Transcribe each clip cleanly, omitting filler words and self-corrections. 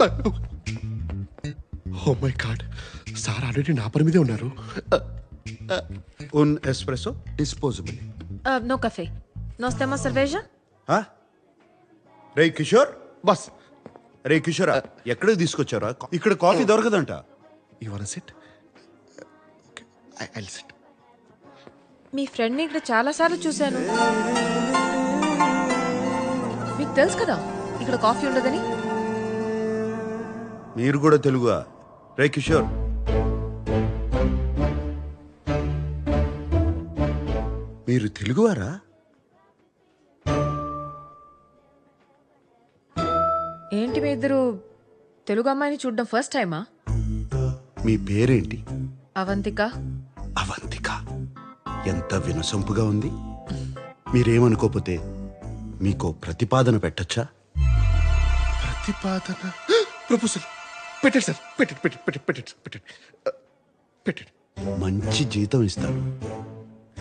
Oh my god, sir already నా పని మీదే ఉన్నారు. Un espresso disposable. No café. Nós temos cerveja? రే కిషోర్, బస్ రే కిషోర్, ఎక్కడికి తీసుకొచ్చారా? ఇక్కడ కాఫీ దొరకదంట. You want sit? I sit. మీ ఫ్రెండ్ని ఇక్కడ చాలాసార్లు చూశాను. మీకు తెలుసు కదా ఇక్కడ కాఫీ ఉండదని. మీరు కూడా తెలుగుగా? రే కిషోర్, మీరు తెలుగువారా? ఏంటి మీ ఇద్దరు తెలుగు అమ్మాయిని చూడడం ఫస్ట్ టైమా? మీ పేరేంటి? అవంతిక. అవంతిక, ఎంత వినసొంపుగా ఉంది. మీరేమనుకోపోతే మీకు ప్రతిపాదన పెట్టచ్చా? ప్రతిపాదన? ప్రపోజల్ పెట్టండి సార్, పెట్టండి పెట్టండి పెట్టండి పెట్టండి పెట్టండి పెట్టండి. మంచి జీతం ఇస్తాను.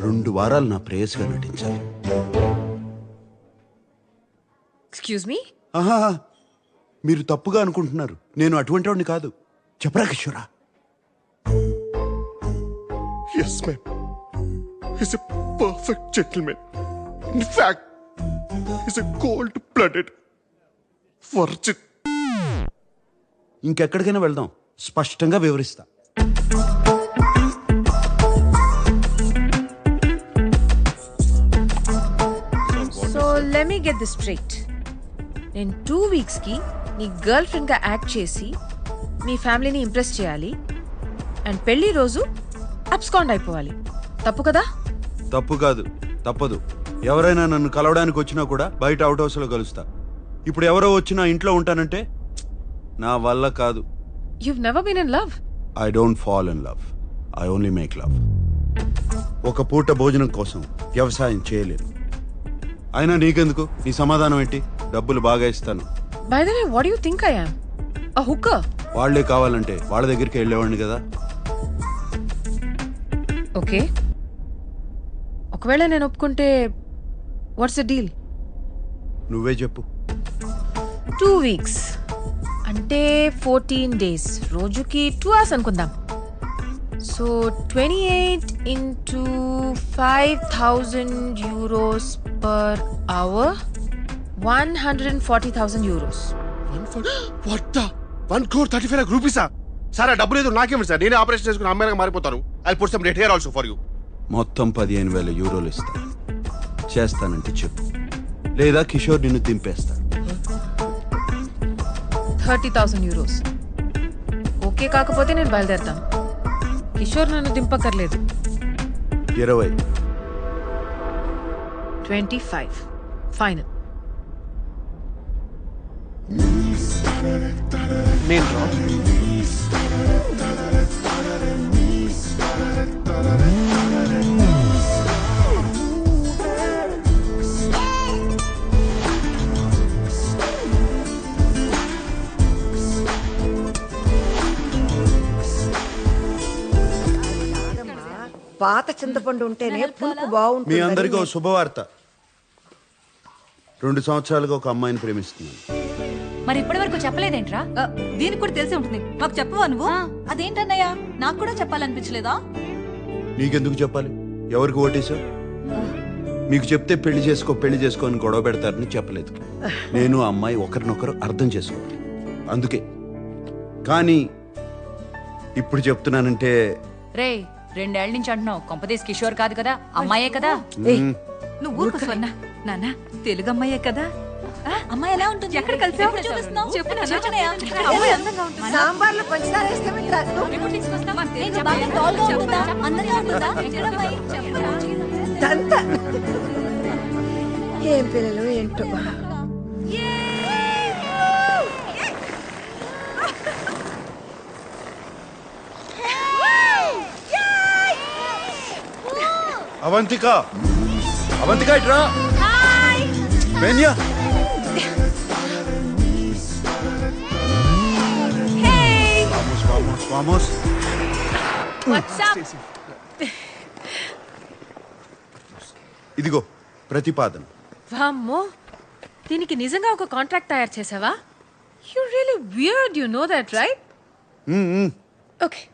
2 వారాలు నా ప్రేయస్గా నటించాలి. Excuse me. ఆహా, మీరు తప్పుగా అనుకుంటున్నారు. నేను అటువంటి వాడిని కాదు. చెప్పరా కిషోరా? Yes ma'am, is a perfect gentleman. In fact is a cold blooded virgin. ఇంకెక్కడికైనా వెళ్దాం, స్పష్టంగా వివరిస్తా. So let me get this straight. నేను 2 వీక్స్కి నీ గర్ల్ ఫ్రెండ్గా యాక్ట్ చేసి మీ ఫ్యామిలీని ఇంప్రెస్ చేయాలి అండ్ పెళ్లి రోజు అబ్స్కాండ్ అయిపోవాలి. తప్పు కదా? తప్పు కాదు, తప్పదు. ఎవరైనా నన్ను కలవడానికి వచ్చినా కూడా బయట అవుట్ హౌస్లో కలుస్తా. ఇప్పుడు ఎవరో వచ్చినా ఇంట్లో ఉంటానంటే నా వల్ల కాదు. You've never been in love? I don't fall in love, I only make love. ఒక పూట భోజనం కోసం వ్యవసాయం చేయలేను. అయినా నీకెందుకు? నీ సమాధానం ఏంటి? డబ్బులు బాగా ఇస్తాను. By the way, what do you think I am? A hooker? వాళ్లే కావాలంటే వాళ్ళ దగ్గరికి వెళ్ళేవాడిని కదా. ఓకే, ఒకవేళ నేను ఒప్పుకుంటే వాట్స్ ద డీల్? నువ్వే చెప్పు. 2 వీక్స్ అంటే 14 డేస్, రోజుకి 2 hours అనుకుందాం. So 28 into 5,000 euros per hour, 140,000 euros. 1,35 lakh rupees. Sir, ఆ డబ్బులు ఏదో నాకేమిటి సార్? నేనే ఆపరేషన్ చేసుకుని అమ్మాయిగా మారిపోతాను. I put some red hair also for you. మొత్తం 15,000 యూరోలు ఇస్తా. చేస్తానంటే చెప్పు, లేదా కిషోర్ నిన్ను దింపేస్తా. 30,000 euros. ఓకే కాకపోతే నేను బయలుదేరుతాను. కిషోర్ నన్ను దింపక్కర్లేదు. 20. 25 ఫైనల్. నేను రా. పాత చింతపండు ఉంటేనే పులుపు బాగుంటుంది. మీ అందరికీ ఒక శుభవార్త. 2 సంవత్సరాలుగా ఒక అమ్మాయిని ప్రేమిస్తున్నాను. మరి ఇప్పటి వరకు చెప్పలేదేంట్రా? దీనికి కూడా తెలిసి ఉంటుంది. మాకు చెప్పవా నువ్వు? అదేంటన్నయ్యా, నాకు కూడా చెప్పాలనిపించలేదా? నీకెందుకు చెప్పాలి? ఎవరికి ఓటేశావు? మీకు చెప్తే పెళ్లి చేసుకో అని గొడవ పెడతారని చెప్పలేదు. నేను ఆ అమ్మాయి ఒకరినొకరు అర్థం చేసుకోవాలి, అందుకే. కానీ ఇప్పుడు చెప్తున్నానంటే, రే 2 ఏళ్ల నుంచి అంటున్నావు, కొంపదేశ్ కిషోర్ కాదు కదా, అమ్మాయే కదా? నువ్వు ఊరుకో స్వర్ణ. నాన్న తెలుగు అమ్మాయే కదా. అమ్మాయి ఎలా ఉంటుంది? ఎక్కడ కలిసావు? చూపిస్తున్నావు? చెప్పు నాన్న. చెప్పనయ్యా. అమ్మాయి అందంగా ఉంటుంది. సాంబార్లో పంచదార వేస్తే మీకు రాదు. ఎప్పుడు తీసుకొస్తావు? ఏంటి, బాగా tall గా ఉంటుందా? అందంగా ఉంటుందా? ఎక్కడమ్మాయి? దంతా. ఏం పిల్లలు ఏంటో. అవంతిక, అవంతిక ఇట్రా. బెన్యా, vamos, vamos. ఇదిగో ప్రతిపాదన. వామ్మో, దీనికి నిజంగా ఒక కాంట్రాక్ట్ తయారు చేసావా? You're really weird, you know that, right? Mm-hmm. Okay.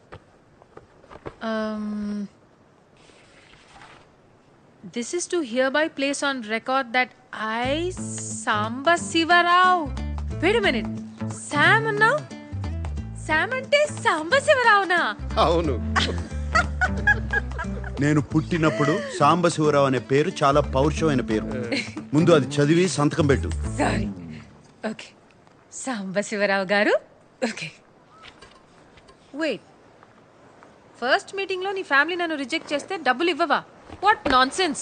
This is to hereby place on record that I, Samba Sivarao. Wait a minute. Sam now? Sam ante Samba Sivarao na? అవును. నేను పుట్టినప్పుడు సాంబశివరావు అనే పేరు చాలా పౌరుషమైన పేరు. ముందు అది చదివి సంతకం పెట్టు. Sorry. Okay. Samba Sivarao garu. Okay. Wait. First meeting లో నీ ఫ్యామిలీ నన్ను రిజెక్ట్ చేస్తే డబ్బులు ఇవ్వవా? What nonsense.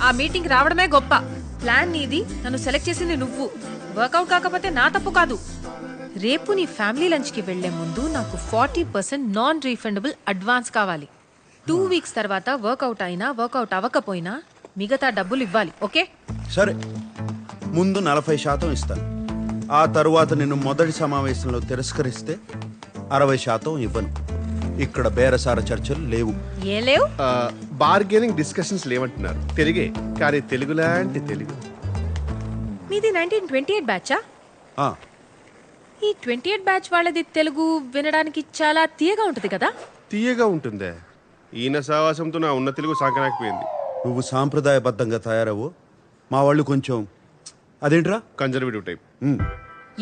ఆ మీటింగ్ రావడమే గొప్ప. ప్లాన్ నీది, నన్ను సెలెక్ట్ చేసింది నువ్వు. వర్కౌట్ కాకపోతే నా తప్పు కాదు. రేపు నీ ఫ్యామిలీ లంచ్ కి వెళ్లే ముందు నాకు 40% నాన్ రీఫండబుల్ అడ్వాన్స్ కావాలి. 2 వీక్స్ తర్వాత వర్కౌట్ అయినా వర్కౌట్ అవ్వకపోయినా మిగతా డబ్బులు ఇవ్వాలి. ఓకే? సరే, ముందు 40% ఇస్తాను. ఆ తరువాత నిన్ను మొదటి సమావేశంలో తిరస్కరిస్తే 60% ఇవ్వను. ఇక్కడ బేరసార చర్చలు లేవు. ఏ లేవు? బార్గెనింగ్ డిస్కషన్స్ లేవంటున్నారు. తెలుగే, కానీ తెలుగు లాంటి తెలుగు. మీది 1928 బ్యాచా? ఆ, ఈ 28 బ్యాచ్ వాళ్ళది తెలుగు వినడానికి చాలా తీయగా ఉంటుంది కదా? తీయగా ఉంటుందే. ఈయన సావాసంతో నా ఉన్న తెలుగు సాగనాకపోయింది. నువ్వు సాంప్రదాయబద్ధంగా తయారవు, మా వాళ్ళు కొంచెం అదేంట్రా కన్జర్వేటివ్ టైప్.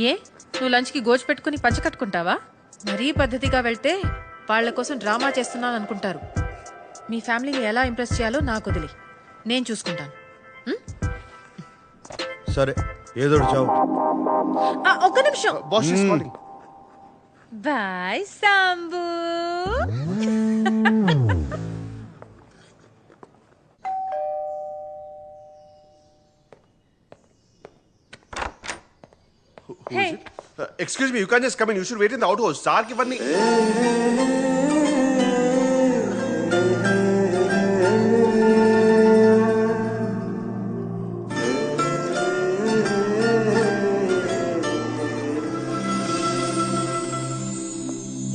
ఏ నువ్వు లంచ్కి గోజు పెట్టుకుని పంచ కట్టుకుంటావా? మరీ పద్ధతిగా వెళ్తే వాళ్ళ కోసం డ్రామా చేస్తున్నాను అనుకుంటారు. మీ ఫ్యామిలీని ఎలా ఇంప్రెస్ చేయాలో నాకు వదిలి, నేను చూసుకుంటాను. సరే, ఏదో చావు. ఒక్క నిమిషం. Boss is calling. Bye Sambu. Hey. Excuse me, you can't just come in. You should wait in the outhouse. Sir ki vanni.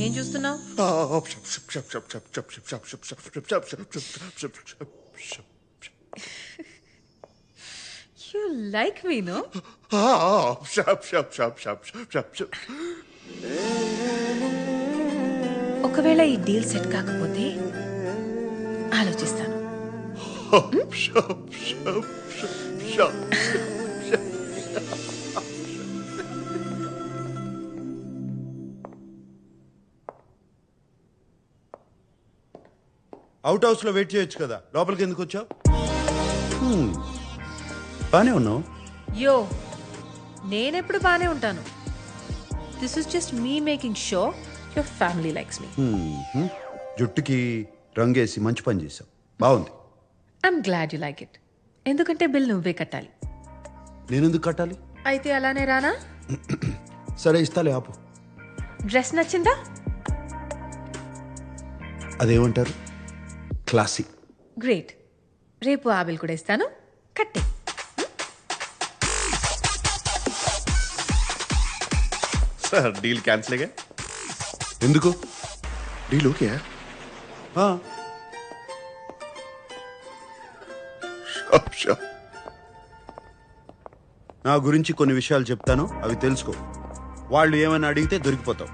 ఏం చూస్తున్నావు? You like me, no? ఒకవేళ ఈ డీల్ సెట్ కాకపోతే ఆలోచిస్తాను. అవుట్ హౌస్ లో వెయిట్ చేయొచ్చు కదా, లోపలికి ఎందుకు వచ్చావు? బానే ఉన్నావు. యో, నేనెప్పుడు బానే ఉంటాను. This is just me making show your family likes me. జుట్టుకి రంగేసి మంచి పని చేసావు, బాగుంది. I'm glad you like it. ఎందుకంటే బిల్ నువ్వే కట్టాలి. నేనెందుకు కట్టాలి? అయితే అలానే రానా? సరే, ఇస్తాలే, ఆపు. డ్రెస్ నచ్చిందా? అదేమంటారు, క్లాసిక్. గ్రేట్. రేపు ఆ బిల్ కూడా ఇస్తాను, కట్టే. సార్ డీల్ క్యాన్సిల్ అయ్యా. ఎందుకు? Deal okay. నా గురించి కొన్ని విషయాలు చెప్తాను, అవి తెలుసుకో. వాళ్ళు ఏమైనా అడిగితే దొరికిపోతావు.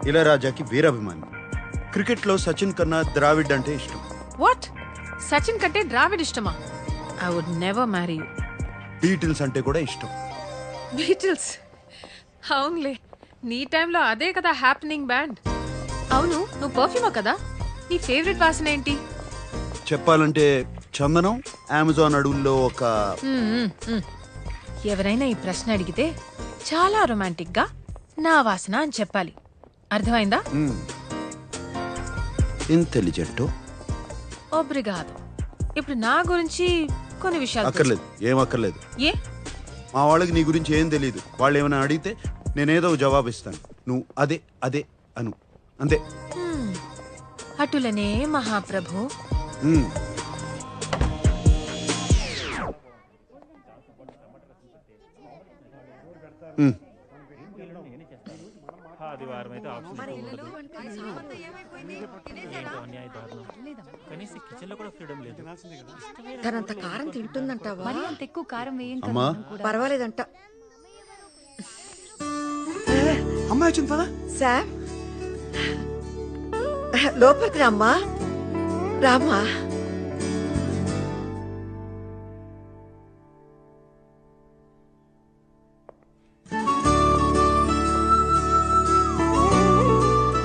ఇళయరాజాకి వీరాభిమాని. క్రికెట్లో సచిన్ కన్నా ద్రావిడ్ అంటే ఇష్టం. వాట్? సచిన్ కంటే ద్రావిడ్ ఇష్టమా? I would never marry you. Beatles అంటే కూడా ఇష్టం. బీటిల్స్? అవునులే, నీ టైంలో అదే కదా హ్యాపెనింగ్ బ్యాండ్. అవును, నువ్వు పర్ఫ్యూమా కదా? నీ ఫేవరెట్ వాసన ఏంటి? చెప్పాలంటే చందనం, అమెజాన్ అడవుల్లో ఒక. ఎవరైనా ఈ ప్రశ్న అడిగితే చాలా రొమాంటిక్ గా నా వాసన అని చెప్పాలి. అర్థమైందా? ఇంటెలిజెంట్. ఒబ్రిగాదు. ఇప్పుడు నా గురించి కొన్ని విషయాలు అక్కర్లేదు, ఏం అక్కర్లేదు. ఏ? మా వాళ్ళకి నీ గురించి ఏం తెలియదు. వాళ్ళు ఏమైనా అడిగితే నేనేదో జవాబు ఇస్తాను, నువ్వు అదే అదే అను, అంతే. అటులనే మహాప్రభు. తనంత కారం తింటుందంటావా? మరి అంత ఎక్కువ కారం వేయం అమ్మా, పర్వాలేదంట. అమ్మాయి వచ్చింది పదా. శామ్ లోపలికి రామ్మా, రామ్మా.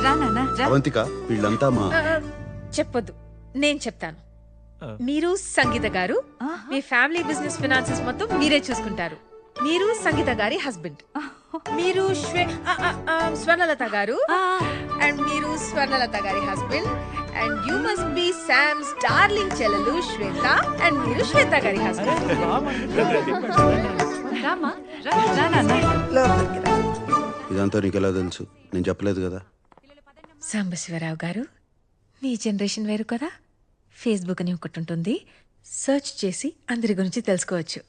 రా నాన్న రా. అవంతిక వీళ్ళంతా మా చెప్పొద్దు, నేను చెప్తాను. మీరు సంగీత గారు మీ ఫ్యామిలీ బిజినెస్ ఫినాన్సెస్ మొత్తం మీరే చూసుకుంటారు. మీరు సంగీత గారి హస్బెండ్. మీరు స్వర్ణలత గారు అండ్ మీరు స్వర్ణలత గారి husband and you must be Sam's darling చెల్లెలు శ్వేత అండ్ మీరు శ్వేత గారి హస్బెండ్. రామా రా రా నాన్న. లోపలికి రా. ఇదంతా నీకు ఎలా తెలుసు? నేను చెప్పలేదు కదా. సాంబశివరావు గారు, మీ జనరేషన్ వేరు కదా. ఫేస్బుక్ అని ఒకటి ఉంటుంది, సర్చ్ చేసి అందరి గురించి తెలుసుకోవచ్చు.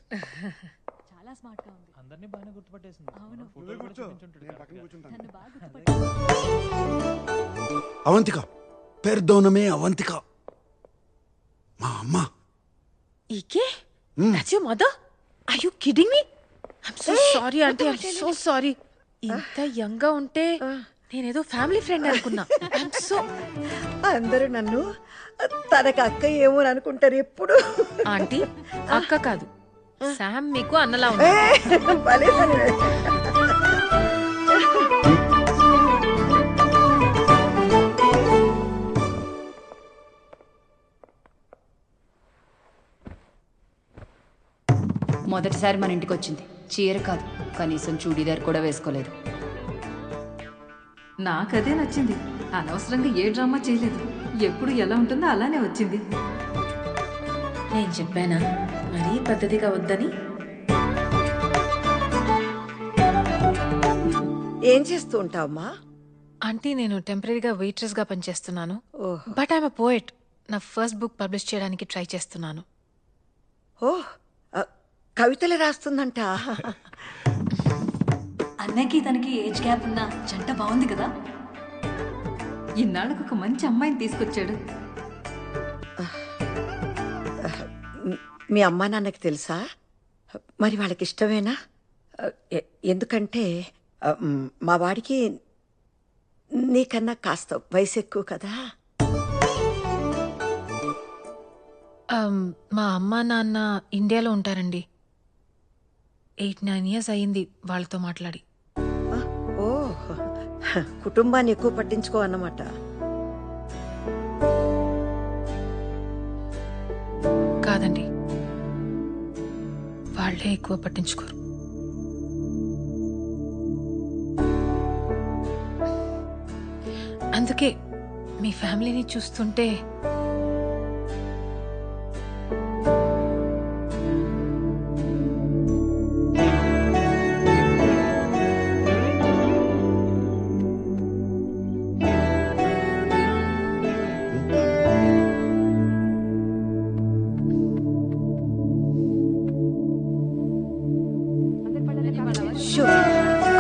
అవంతిక, పెర్దోనమే అవంతిక, మా అమ్మ. ఈకే that's your mother? Are you kidding me? I'm so sorry aunty, I'm so sorry. ఇంత యంగ్ గా ఉంటే నేనేదో ఫ్యామిలీ ఫ్రెండ్ అనుకున్నా. I'm so. అందరూ నన్ను తనకు అక్క ఏమో అనుకుంటారు ఎప్పుడు. ఆంటీ అక్క కాదు, శామ్ మీకు అన్నలా ఉంది. భలే పని. మొదటిసారి మన ఇంటికి వచ్చింది. చీర కాదు, కనీసం చూడీదార్ కూడా వేసుకోలేదు. నాకదే నచ్చింది. అనవసరంగా ఏ డ్రామా చేయలేదు. ఎప్పుడు ఎలా ఉంటుందో అలానే వచ్చింది. నేను చెప్పానా మరీ పద్ధతిగా వద్దని? ఏం చేస్తూ ఉంటావమ్మా? ఆంటీ నేను టెంపరీగా వెయిట్రెస్ గా పనిచేస్తున్నాను. Oh. But I'm a poet. నా ఫస్ట్ బుక్ పబ్లిష్ చేయడానికి ట్రై చేస్తున్నాను. ఓహ్, కవితలు రాస్తుందంట. అన్నకి తనకి ఏజ్ గ్యాప్ ఉన్న జంట బాగుంది కదా. ఇన్నాళ్ళకు ఒక మంచి అమ్మాయిని తీసుకొచ్చాడు. మీ అమ్మా నాన్నకి తెలుసా? మరి వాళ్ళకి ఇష్టమేనా? ఎందుకంటే మా వాడికి నీకన్నా కాస్త వయసు ఎక్కువ కదా. మా అమ్మ నాన్న ఇండియాలో ఉంటారండి. 8-9 years అయ్యింది వాళ్ళతో మాట్లాడి. ఓ, కుటుంబాన్ని ఎక్కువ పట్టించుకో అన్నమాట. కాదండి, వాళ్ళే ఎక్కువ పట్టించుకోరు. అందుకే మీ ఫ్యామిలీని చూస్తుంటే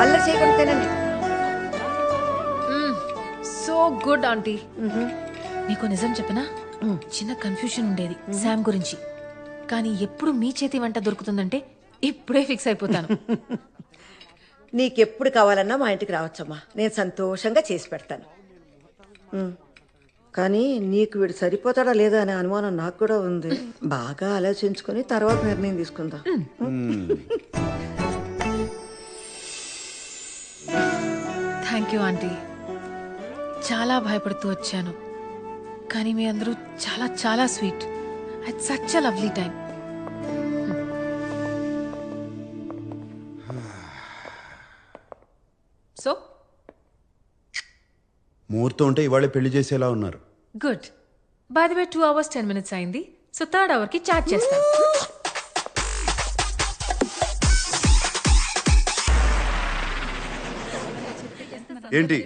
అల్లరి చేయకుండా తినండి. So good aunty. మీకు నిజం చెప్పనా, చిన్న కన్ఫ్యూషన్ ఉండేది శామ్ గురించి. కానీ ఎప్పుడు మీ చేతి వంట దొరుకుతుందంటే ఇప్పుడే ఫిక్స్ అయిపోతాను. నీకెప్పుడు కావాలన్నా మా ఇంటికి రావచ్చమ్మా, నేను సంతోషంగా చేసి పెడతాను. కానీ నీకు వీడు సరిపోతాడా లేదా అనే అనుమానం నాకు కూడా ఉంది. బాగా ఆలోచించుకొని తర్వాత నిర్ణయం తీసుకుందాం. Thank you aunty. చాలా భయపడుతూ వచ్చాను, కానీ మీ అందరూ చాలా చాలా sweet. It's such a lovely time. So ముహూర్తం ఉంటే ఇవాళే పెళ్లి చేసేలా ఉన్నారు. Good. By the way 2 hours 10 minutes అయింది. సో 3rd hour కి చాట్ చేస్తాను. ఏంటి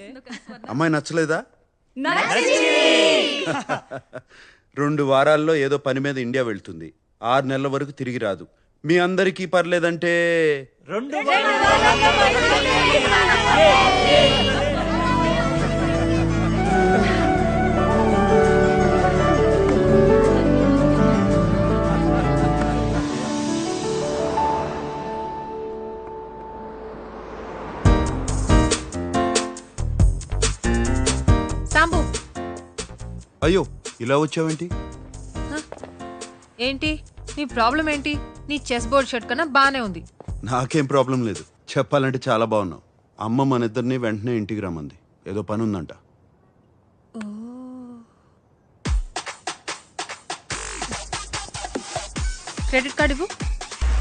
అమ్మాయి నచ్చలేదా? 2 వారాల్లో ఏదో పని మీద ఇండియా వెళ్తుంది. 6 నెలల వరకు తిరిగి రాదు. మీ అందరికీ పర్లేదంటే అయ్యో ఇలా వచ్చావేంటి? ఏంటి నీ ప్రాబ్లం ఏంటి? నీ చెస్ బోర్డ్ షర్ట్ కన్నా బానే ఉంది. నాకేం ప్రాబ్లం లేదు. చెప్పాలంటే చాలా బాగున్నావు. అమ్మ మన ఇద్దరిని వెంటనే ఇంటికి రమ్మంది. ఏదో పని ఉందంట. క్రెడిట్ కార్డ్ ఇవ్వు.